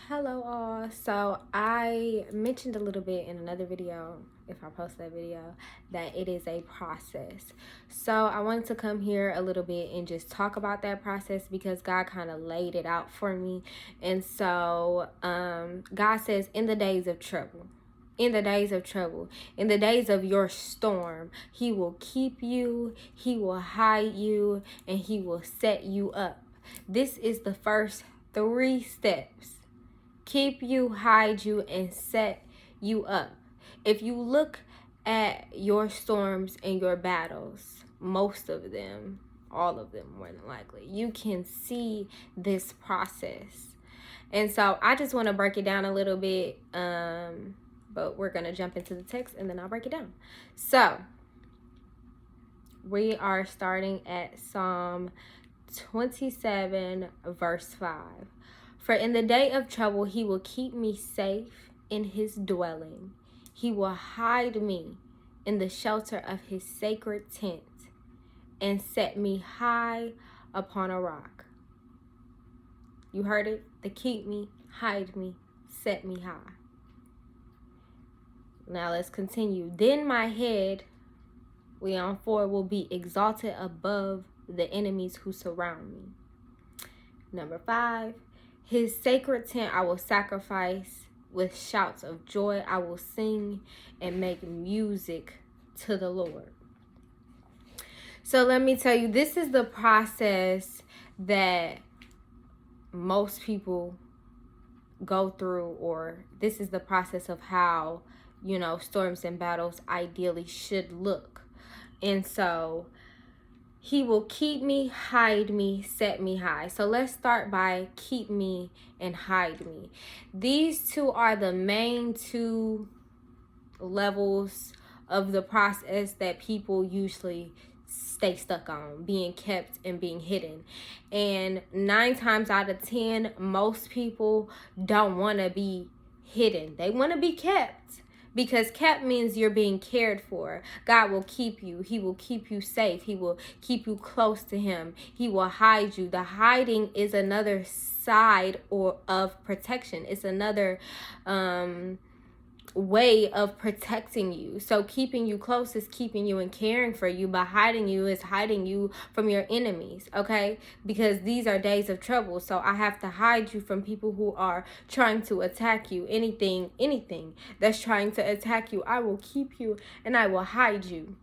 Hello all. So I mentioned a little bit in another video, if I post that video, that it is a process. So I wanted to come here a little bit and just talk about that process because God kind of laid it out for me. And so God says, in the days of trouble, in the days of trouble, in the days of your storm, he will keep you, he will hide you, and he will set you up. This is the first 3 steps: keep you, hide you, and set you up. If you look at your storms and your battles, most of them, all of them more than likely, you can see this process. And so I just want to break it down a little bit, but we're going to jump into the text and then I'll break it down. So we are starting at Psalm 27, verse 5. For in the day of trouble, he will keep me safe in his dwelling. He will hide me in the shelter of his sacred tent and set me high upon a rock. You heard it? The keep me, hide me, set me high. Now let's continue. Then my head, we on 4, will be exalted above the enemies who surround me. Number 5. His sacred tent I will sacrifice with shouts of joy. I will sing and make music to the Lord. So let me tell you, this is the process that most people go through, or this is the process of how, storms and battles ideally should look. And so he will keep me, hide me, set me high. So let's start by keep me and hide me. These two are the main 2 levels of the process that people usually stay stuck on: being kept and being hidden. And 9 times out of 10, most people don't want to be hidden. They want to be kept. Because kept means you're being cared for. God will keep you. He will keep you safe. He will keep you close to him. He will hide you. The hiding is another side of protection. It's another way of protecting you. So keeping you close is keeping you and caring for you, but hiding you is hiding you from your enemies, okay? Because these are days of trouble. So I have to hide you from people who are trying to attack you. Anything that's trying to attack you, I will keep you and I will hide you.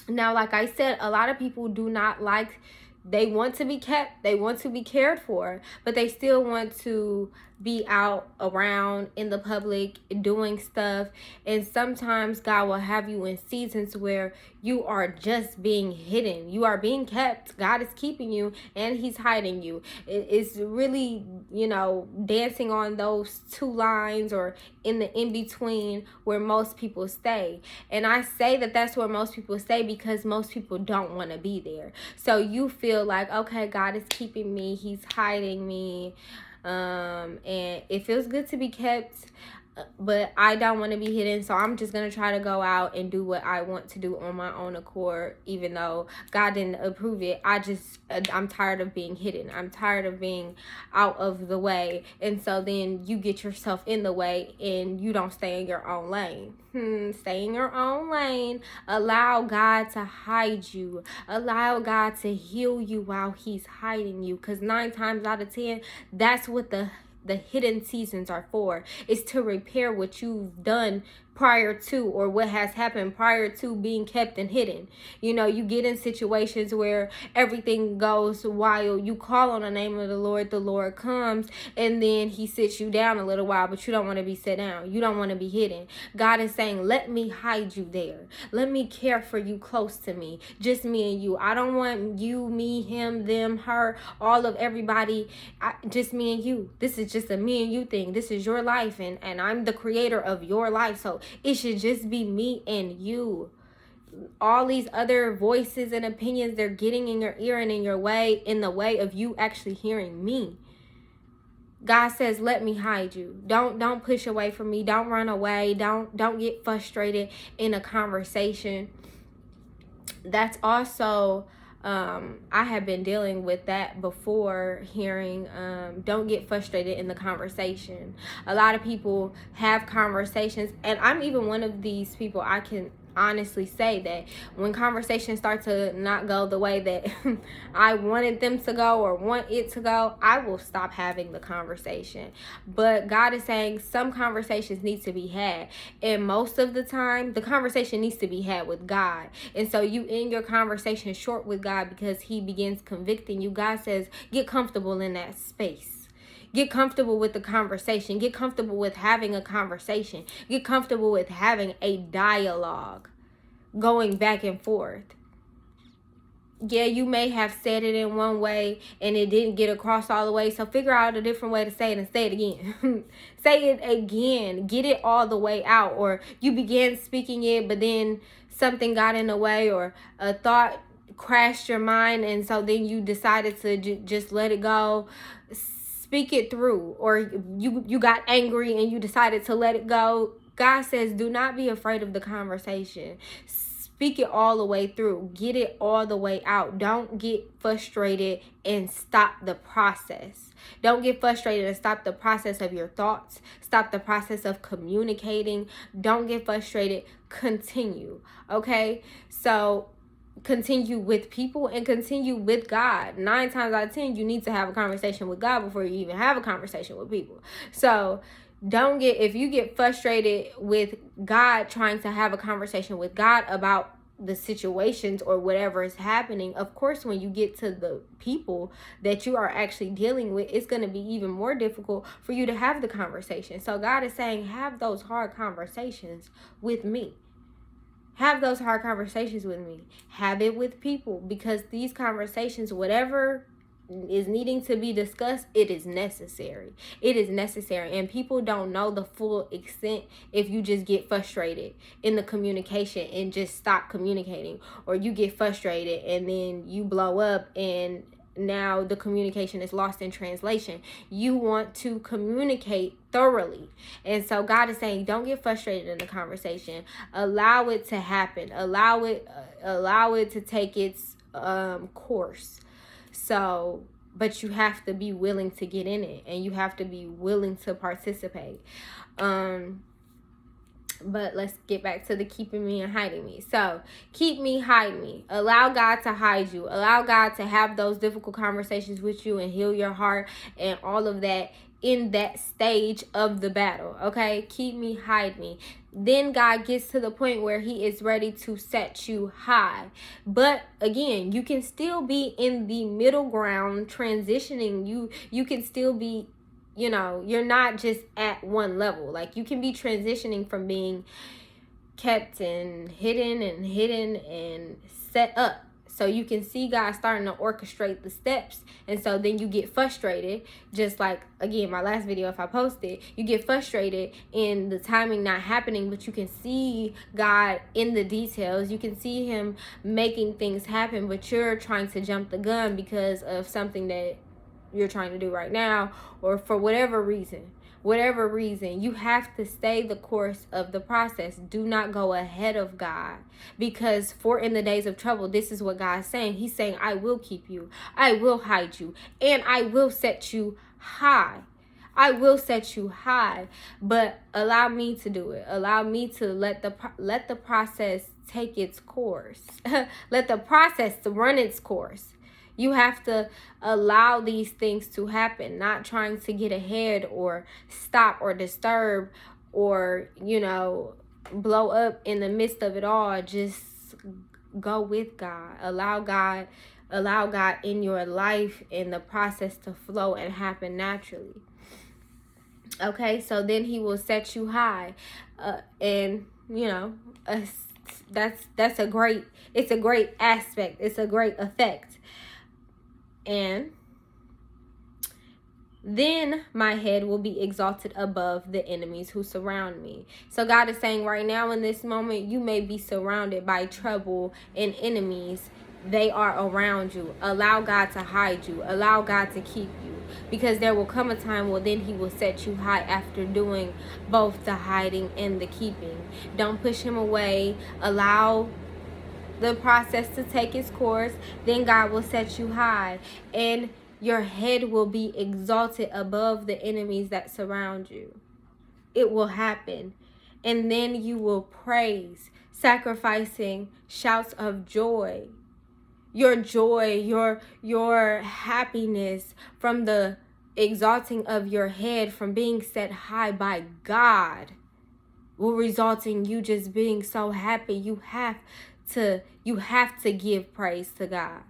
Now, like I said, a lot of people do not like, they want to be kept, they want to be cared for, but they still want to be out around in the public doing stuff. And sometimes God will have you in seasons where you are just being hidden. You are being kept. God is keeping you and he's hiding you. It's really, dancing on those 2 lines, or in the in-between where most people stay. And I say that that's where most people stay because most people don't want to be there. So you feel like, okay, God is keeping me, he's hiding me, and it feels good to be kept, but I don't want to be hidden. So I'm just going to try to go out and do what I want to do on my own accord, even though God didn't approve it. I'm tired of being hidden. I'm tired of being out of the way. And so then you get yourself in the way and you don't stay in your own lane. Stay in your own lane. Allow God to hide you. Allow God to heal you while he's hiding you. Because 9 times out of 10, that's what the hidden seasons are for, is to repair what you've done prior to, or what has happened prior to being kept and hidden. You get in situations where everything goes wild. You call on the name of the Lord comes, and then he sits you down a little while, but you don't want to be set down. You don't want to be hidden. God is saying, let me hide you there. Let me care for you close to me. Just me and you. I don't want you, me, him, them, her, all of everybody. Just me and you. This is just a me and you thing. This is your life, and I'm the creator of your life. So it should just be me and you. All these other voices and opinions, they're getting in your ear and in the way of you actually hearing me. God says, let me hide you. Don't push away from me. Don't run away. Don't get frustrated in a conversation. That's also I have been dealing with that before, hearing don't get frustrated in the conversation. A lot of people have conversations, and I'm even one of these people. I can honestly say that when conversations start to not go the way that I wanted them to go or want it to go, I will stop having the conversation. But God is saying some conversations need to be had, and most of the time the conversation needs to be had with God. And so you end your conversation short with God because he begins convicting you. God says get comfortable in that space. Get comfortable with the conversation. Get comfortable with having a conversation. Get comfortable with having a dialogue, going back and forth. Yeah, you may have said it in one way and it didn't get across all the way. So figure out a different way to say it and say it again. Say it again. Get it all the way out. Or you began speaking it, but then something got in the way, or a thought crashed your mind, and so then you decided to just let it go. Speak it through. Or you got angry and you decided to let it go. God says do not be afraid of the conversation. Speak it all the way through. Get it all the way out. Don't get frustrated and stop the process. Don't get frustrated and stop the process of your thoughts. Stop the process of communicating. Don't get frustrated. Continue. Okay? So continue with people and continue with God. 9 times out of 10, you need to have a conversation with God before you even have a conversation with people. So if you get frustrated with God, trying to have a conversation with God about the situations or whatever is happening, of course, when you get to the people that you are actually dealing with, it's going to be even more difficult for you to have the conversation. So God is saying, have those hard conversations with me. Have those hard conversations with me. Have it with people, because these conversations, whatever is needing to be discussed, it is necessary. It is necessary. And people don't know the full extent if you just get frustrated in the communication and just stop communicating, or you get frustrated and then you blow up and now the communication is lost in translation. You want to communicate thoroughly. And so God is saying, don't get frustrated in the conversation. Allow it to happen. Allow it to take its course. So, but you have to be willing to get in it, and you have to be willing to participate. But let's get back to the keeping me and hiding me. So keep me, hide me. Allow God to hide you. Allow God to have those difficult conversations with you and heal your heart and all of that in that stage of the battle. Okay? Keep me, hide me. Then God gets to the point where he is ready to set you high. But again, you can still be in the middle ground transitioning. You can still be, you're not just at one level. Like, you can be transitioning from being kept and hidden and set up. So you can see God starting to orchestrate the steps. And so then you get frustrated. Just like, again, my last video, if I posted, you get frustrated in the timing not happening, but you can see God in the details. You can see him making things happen, but you're trying to jump the gun because of something that you're trying to do right now, or for whatever reason, you have to stay the course of the process. Do not go ahead of God, because for in the days of trouble, this is what God's saying. He's saying, I will keep you, I will hide you, and I will set you high. I will set you high, but allow me to do it. Allow me to let the process take its course. Let the process to run its course. You have to allow these things to happen, not trying to get ahead or stop or disturb or, blow up in the midst of it all. Just go with God. Allow God in your life and the process to flow and happen naturally. Okay, so then he will set you high. And, that's a great aspect. It's a great effect. And then my head will be exalted above the enemies who surround me. So God is saying right now in this moment, you may be surrounded by trouble and enemies. They are around you. Allow God to hide you. Allow God to keep you. Because there will come a time where then he will set you high after doing both the hiding and the keeping. Don't push him away. Allow the process to take its course, then God will set you high, and your head will be exalted above the enemies that surround you. It will happen. And then you will praise, sacrificing shouts of joy. Your joy, your happiness from the exalting of your head, from being set high by God, will result in you just being so happy. You have to give praise to God.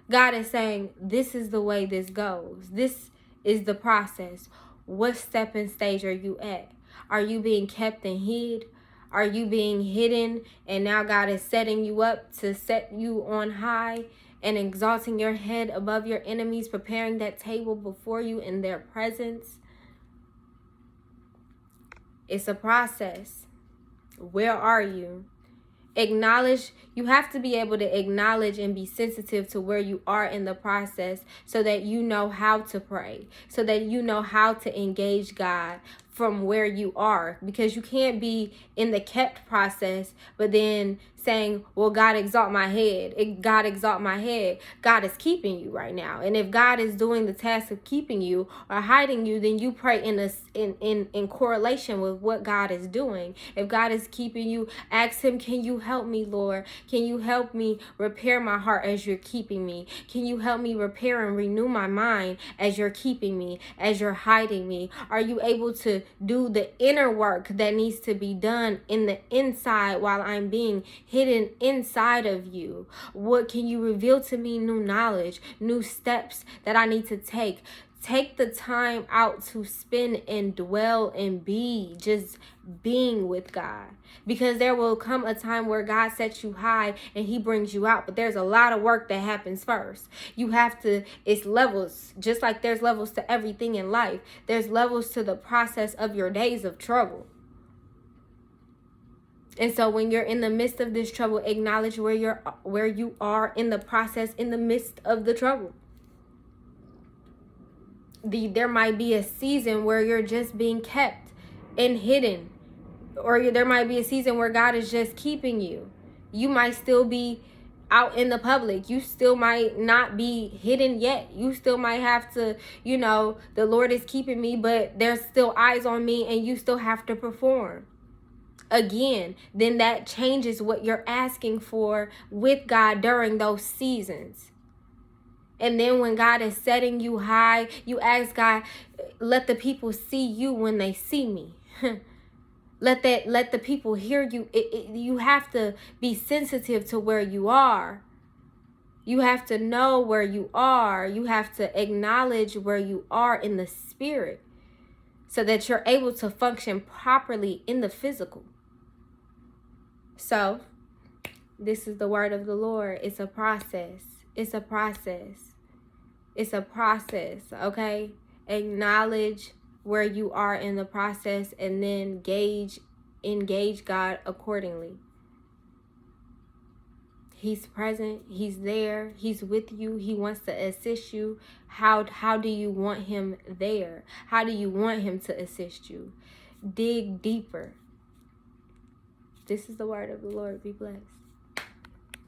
God is saying, this is the way this goes. This is the process. What step and stage are you at? Are you being kept and hid? Are you being hidden and now God is setting you up to set you on high and exalting your head above your enemies, preparing that table before you in their presence? It's a process. Where are you? Acknowledge. You have to be able to acknowledge and be sensitive to where you are in the process, so that you know how to pray, so that you know how to engage God from where you are, because you can't be in the kept process but then saying, well, God exalt my head. God exalt my head. God is keeping you right now, and if God is doing the task of keeping you or hiding you, then you pray in correlation with what God is doing. If God is keeping you, ask him, can you help me, Lord? Can you help me repair my heart as you're keeping me? Can you help me repair and renew my mind as you're keeping me, as you're hiding me? Are you able to do the inner work that needs to be done in the inside while I'm being hidden inside of you? What can you reveal to me? New knowledge, new steps that I need to take. Take the time out to spend and dwell and be just being with God, because there will come a time where God sets you high and he brings you out, but there's a lot of work that happens first. You have to, it's levels, just like there's levels to everything in life. There's levels to the process of your days of trouble. And so when you're in the midst of this trouble, acknowledge where you are in the process, in the midst of the trouble. There might be a season where you're just being kept and hidden, or there might be a season where God is just keeping you. You might still be out in the public. You still might not be hidden yet. You still might have to, the Lord is keeping me, but there's still eyes on me, and you still have to perform. Again, then that changes what you're asking for with God during those seasons. And then when God is setting you high, you ask God, let the people see you when they see me. Let the people hear you. You have to be sensitive to where you are. You have to know where you are. You have to acknowledge where you are in the spirit, so that you're able to function properly in the physical. So, this is the word of the Lord. It's a process. It's a process. It's a process, okay? Acknowledge where you are in the process, and then engage God accordingly. He's present. He's there. He's with you. He wants to assist you. How do you want him there? How do you want him to assist you? Dig deeper. This is the word of the Lord. Be blessed.